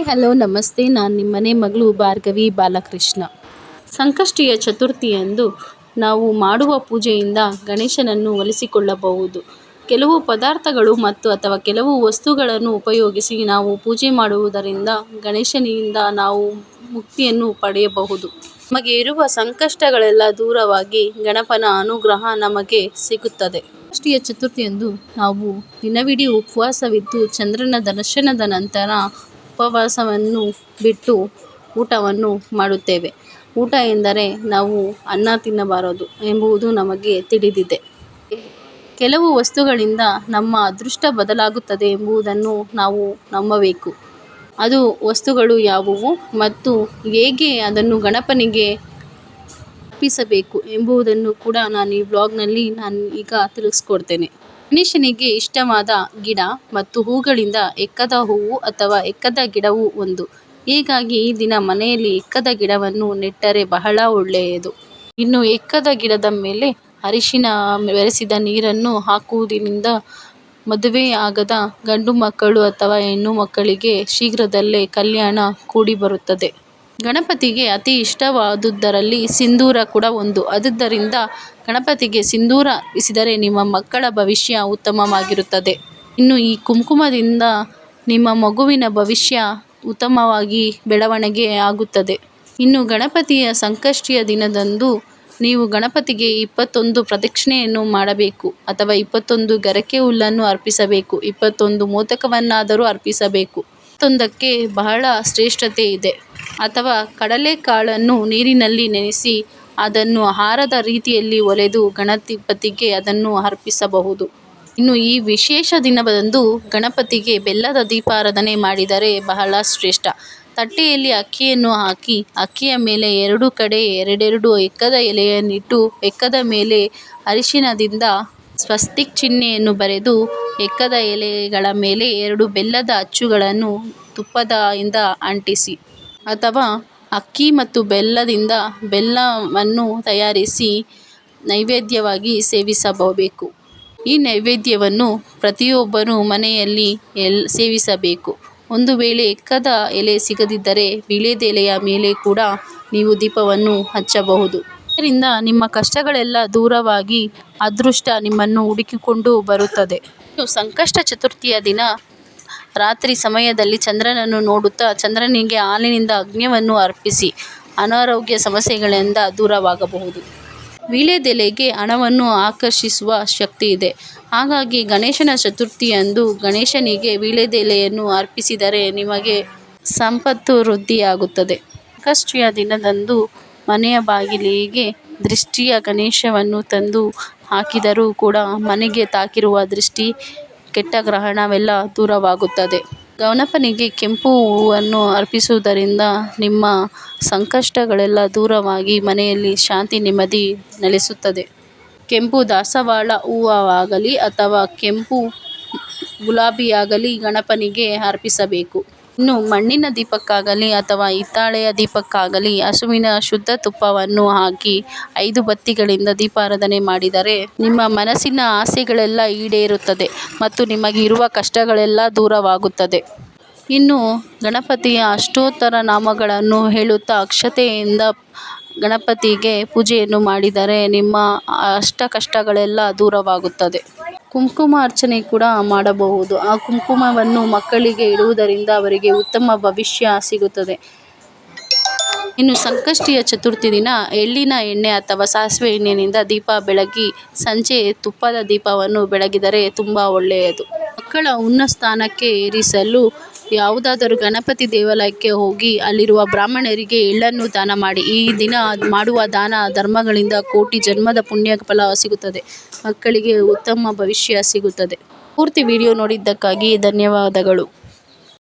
Hi hello ನಮಸ್ತೆ, ನಾನು ನಿಮ್ಮನೆ ಮಗಳು ಭಾರ್ಗವಿ ಬಾಲಕೃಷ್ಣ. ಸಂಕಷ್ಟಿಯ ಚತುರ್ಥಿಯಂದು ನಾವು ಮಾಡುವ ಪೂಜೆಯಿಂದ ಗಣೇಶನನ್ನು ಒಲಿಸಿಕೊಳ್ಳಬಹುದು. ಕೆಲವು ಪದಾರ್ಥಗಳು ಅಥವಾ ಕೆಲವು ವಸ್ತುಗಳನ್ನು ಉಪಯೋಗಿಸಿ ನಾವು ಪೂಜೆ ಮಾಡುವುದರಿಂದ ಗಣೇಶನಿಂದ ನಾವು ಮುಕ್ತಿಯನ್ನು ಪಡೆಯಬಹುದು. ನಮಗೆ ಇರುವ ಸಂಕಷ್ಟಗಳೆಲ್ಲ ದೂರವಾಗಿ ಗಣಪನ ಅನುಗ್ರಹ ನಮಗೆ ಸಿಗುತ್ತದೆ. ಸಂಕಷ್ಟಿಯ ಚತುರ್ಥಿಯಂದು ನಾವು ದಿನವಿಡೀ ಉಪವಾಸವಿದ್ದು ಚಂದ್ರನ ದರ್ಶನದ ನಂತರ ಉಪವಾಸವನ್ನು ಬಿಟ್ಟು ಊಟವನ್ನು ಮಾಡುತ್ತೇವೆ. ಊಟ ಎಂದರೆ ನಾವು ಅನ್ನ ತಿನ್ನಬಾರದು ಎಂಬುದು ನಮಗೆ ತಿಳಿದಿದೆ. ಕೆಲವು ವಸ್ತುಗಳಿಂದ ನಮ್ಮ ಅದೃಷ್ಟ ಬದಲಾಗುತ್ತದೆ ಎಂಬುದನ್ನು ನಾವು ನಂಬಬೇಕು. ಅದು ವಸ್ತುಗಳು ಯಾವುವು ಮತ್ತು ಹೇಗೆ ಅದನ್ನು ಗಣಪನಿಗೆ ಅರ್ಪಿಸಬೇಕು ಎಂಬುದನ್ನು ಕೂಡ ನಾನು ಈ ವ್ಲಾಗ್ನಲ್ಲಿ ಈಗ ತಿಳಿಸ್ಕೊಡ್ತೇನೆ. ಗಣೇಶನಿಗೆ ಇಷ್ಟವಾದ ಗಿಡ ಮತ್ತು ಹೂಗಳಿಂದ ಎಕ್ಕದ ಹೂವು ಅಥವಾ ಎಕ್ಕದ ಗಿಡವು ಒಂದು. ಹೀಗಾಗಿ ಈ ದಿನ ಮನೆಯಲ್ಲಿ ಎಕ್ಕದ ಗಿಡವನ್ನು ನೆಟ್ಟರೆ ಬಹಳ ಒಳ್ಳೆಯದು. ಇನ್ನು ಎಕ್ಕದ ಗಿಡದ ಮೇಲೆ ಅರಿಶಿನ ಬೆರೆಸಿದ ನೀರನ್ನು ಹಾಕುವುದರಿಂದ ಮದುವೆ ಆಗದ ಗಂಡು ಮಕ್ಕಳು ಅಥವಾ ಹೆಣ್ಣು ಮಕ್ಕಳಿಗೆ ಶೀಘ್ರದಲ್ಲೇ ಕಲ್ಯಾಣ ಕೂಡಿ ಬರುತ್ತದೆ. ಗಣಪತಿಗೆ ಅತಿ ಇಷ್ಟವಾದುದರಲ್ಲಿ ಸಿಂಧೂರ ಕೂಡ ಒಂದು. ಆದುದರಿಂದ ಗಣಪತಿಗೆ ಸಿಂಧೂರ ಇರಿಸಿದರೆ ನಿಮ್ಮ ಮಕ್ಕಳ ಭವಿಷ್ಯ ಉತ್ತಮವಾಗಿರುತ್ತದೆ. ಇನ್ನು ಈ ಕುಂಕುಮದಿಂದ ನಿಮ್ಮ ಮಗುವಿನ ಭವಿಷ್ಯ ಉತ್ತಮವಾಗಿ ಬೆಳವಣಿಗೆ ಆಗುತ್ತದೆ. ಇನ್ನು ಗಣಪತಿಯ ಸಂಕಷ್ಟಿಯ ದಿನದಂದು ನೀವು ಗಣಪತಿಗೆ 21 ಪ್ರದಕ್ಷಿಣೆಯನ್ನು ಮಾಡಬೇಕು ಅಥವಾ 21 ಗರಕೆ ಹುಲ್ಲನ್ನು ಅರ್ಪಿಸಬೇಕು. 21 ಮೋದಕವನ್ನಾದರೂ ಅರ್ಪಿಸಬೇಕು. 21ಕ್ಕೆ ಬಹಳ ಶ್ರೇಷ್ಠತೆ ಇದೆ. ಅಥವಾ ಕಡಲೆಕಾಳನ್ನು ನೀರಿನಲ್ಲಿ ನೆನೆಸಿ ಅದನ್ನು ಹಾರದ ರೀತಿಯಲ್ಲಿ ಹೊಲೆದು ಗಣಪತಿಗೆ ಅದನ್ನು ಅರ್ಪಿಸಬಹುದು. ಇನ್ನು ಈ ವಿಶೇಷ ದಿನದಂದು ಗಣಪತಿಗೆ ಬೆಲ್ಲದ ದೀಪಾರಾಧನೆ ಮಾಡಿದರೆ ಬಹಳ ಶ್ರೇಷ್ಠ. ತಟ್ಟೆಯಲ್ಲಿ ಅಕ್ಕಿಯನ್ನು ಹಾಕಿ ಅಕ್ಕಿಯ ಮೇಲೆ 2 ಕಡೆ 2 ಎಕ್ಕದ ಎಲೆಯನ್ನಿಟ್ಟು ಎಕ್ಕದ ಮೇಲೆ ಅರಿಶಿನದಿಂದ ಸ್ವಸ್ತಿಕ್ ಚಿಹ್ನೆಯನ್ನು ಬರೆದು ಎಕ್ಕದ ಎಲೆಗಳ ಮೇಲೆ 2 ಬೆಲ್ಲದ ಅಚ್ಚುಗಳನ್ನು ತುಪ್ಪದಿಂದ ಅಂಟಿಸಿ ಅಥವಾ ಅಕ್ಕಿ ಮತ್ತು ಬೆಲ್ಲದಿಂದ ಬೆಲ್ಲವನ್ನು ತಯಾರಿಸಿ ನೈವೇದ್ಯವಾಗಿ ಸೇವಿಸಬೇಕು. ಈ ನೈವೇದ್ಯವನ್ನು ಪ್ರತಿಯೊಬ್ಬರೂ ಮನೆಯಲ್ಲಿ ಸೇವಿಸಬೇಕು. ಒಂದು ವೇಳೆ ಎಕ್ಕದ ಎಲೆ ಸಿಗದಿದ್ದರೆ ವೀಳ್ಯದೆಲೆಯ ಮೇಲೆ ಕೂಡ ನೀವು ದೀಪವನ್ನು ಹಚ್ಚಬಹುದು. ಇದರಿಂದ ನಿಮ್ಮ ಕಷ್ಟಗಳೆಲ್ಲ ದೂರವಾಗಿ ಅದೃಷ್ಟ ನಿಮ್ಮನ್ನು ಹುಡುಕಿಕೊಂಡು ಬರುತ್ತದೆ. ಇನ್ನು ಸಂಕಷ್ಟ ಚತುರ್ಥಿಯ ದಿನ ರಾತ್ರಿ ಸಮಯದಲ್ಲಿ ಚಂದ್ರನನ್ನು ನೋಡುತ್ತಾ ಚಂದ್ರನಿಗೆ ಹಾಲಿನಿಂದ ಅರ್ಘ್ಯವನ್ನು ಅರ್ಪಿಸಿ ಅನಾರೋಗ್ಯ ಸಮಸ್ಯೆಗಳಿಂದ ದೂರವಾಗಬಹುದು. ವೀಳ್ಯದೆಲೆಗೆ ಹಣವನ್ನು ಆಕರ್ಷಿಸುವ ಶಕ್ತಿ ಇದೆ. ಹಾಗಾಗಿ ಗಣೇಶನ ಚತುರ್ಥಿಯಂದು ಗಣೇಶನಿಗೆ ವೀಳ್ಯದೆಲೆಯನ್ನು ಅರ್ಪಿಸಿದರೆ ನಿಮಗೆ ಸಂಪತ್ತು ವೃದ್ಧಿಯಾಗುತ್ತದೆ. ಸಂಕಷ್ಟಿಯ ದಿನದಂದು ಮನೆಯ ಬಾಗಿಲಿಗೆ ದೃಷ್ಟಿಯ ಗಣೇಶವನ್ನು ತಂದು ಹಾಕಿದರೂ ಕೂಡ ಮನೆಗೆ ತಾಕಿರುವ ದೃಷ್ಟಿ, ಕೆಟ್ಟ ಗ್ರಹಣವೆಲ್ಲ ದೂರವಾಗುತ್ತದೆ. ಗಣಪನಿಗೆ ಕೆಂಪು ಹೂವನ್ನು ಅರ್ಪಿಸುವುದರಿಂದ ನಿಮ್ಮ ಸಂಕಷ್ಟಗಳೆಲ್ಲ ದೂರವಾಗಿ ಮನೆಯಲ್ಲಿ ಶಾಂತಿ ನೆಮ್ಮದಿ ನೆಲೆಸುತ್ತದೆ. ಕೆಂಪು ದಾಸವಾಳ ಹೂವಾಗಲಿ ಅಥವಾ ಕೆಂಪು ಗುಲಾಬಿಯಾಗಲಿ ಗಣಪನಿಗೆ ಅರ್ಪಿಸಬೇಕು. ಇನ್ನು ಮಣ್ಣಿನ ದೀಪಕ್ಕಾಗಲಿ ಅಥವಾ ಹಿತ್ತಾಳೆಯ ದೀಪಕ್ಕಾಗಲಿ ಹಸುವಿನ ಶುದ್ಧ ತುಪ್ಪವನ್ನು ಹಾಕಿ 5 ಬತ್ತಿಗಳಿಂದ ದೀಪಾರಾಧನೆ ಮಾಡಿದರೆ ನಿಮ್ಮ ಮನಸ್ಸಿನ ಆಸೆಗಳೆಲ್ಲ ಈಡೇರುತ್ತದೆ ಮತ್ತು ನಿಮಗೆ ಇರುವ ಕಷ್ಟಗಳೆಲ್ಲ ದೂರವಾಗುತ್ತದೆ. ಇನ್ನು ಗಣಪತಿಯ ಅಷ್ಟೋತ್ತರ ನಾಮಗಳನ್ನು ಹೇಳುತ್ತಾ ಅಕ್ಷತೆಯಿಂದ ಗಣಪತಿಗೆ ಪೂಜೆಯನ್ನು ಮಾಡಿದರೆ ನಿಮ್ಮ ಕಷ್ಟಗಳೆಲ್ಲ ದೂರವಾಗುತ್ತದೆ. ಕುಂಕುಮ ಅರ್ಚನೆ ಕೂಡ ಮಾಡಬಹುದು. ಆ ಕುಂಕುಮವನ್ನು ಮಕ್ಕಳಿಗೆ ಇಡುವುದರಿಂದ ಅವರಿಗೆ ಉತ್ತಮ ಭವಿಷ್ಯ ಸಿಗುತ್ತದೆ. ಇನ್ನು ಸಂಕಷ್ಟಿಯ ಚತುರ್ಥಿ ದಿನ ಎಳ್ಳಿನ ಎಣ್ಣೆ ಅಥವಾ ಸಾಸಿವೆ ಎಣ್ಣೆಯಿಂದ ದೀಪ ಬೆಳಗಿ ಸಂಜೆ ತುಪ್ಪದ ದೀಪವನ್ನು ಬೆಳಗಿದರೆ ತುಂಬ ಒಳ್ಳೆಯದು. ಮಕ್ಕಳ ಉನ್ನತ ಸ್ಥಾನಕ್ಕೆ ಏರಿಸಲು ಯಾವುದಾದರೂ ಗಣಪತಿ ದೇವಾಲಯಕ್ಕೆ ಹೋಗಿ ಅಲ್ಲಿರುವ ಬ್ರಾಹ್ಮಣರಿಗೆ ಎಳ್ಳನ್ನು ದಾನ ಮಾಡಿ. ಈ ದಿನ ಮಾಡುವ ದಾನ ಧರ್ಮಗಳಿಂದ ಕೋಟಿ ಜನ್ಮದ ಪುಣ್ಯ ಫಲ ಸಿಗುತ್ತದೆ. ಮಕ್ಕಳಿಗೆ ಉತ್ತಮ ಭವಿಷ್ಯ ಸಿಗುತ್ತದೆ. ಪೂರ್ತಿ ವಿಡಿಯೋ ನೋಡಿದ್ದಕ್ಕಾಗಿ ಧನ್ಯವಾದಗಳು.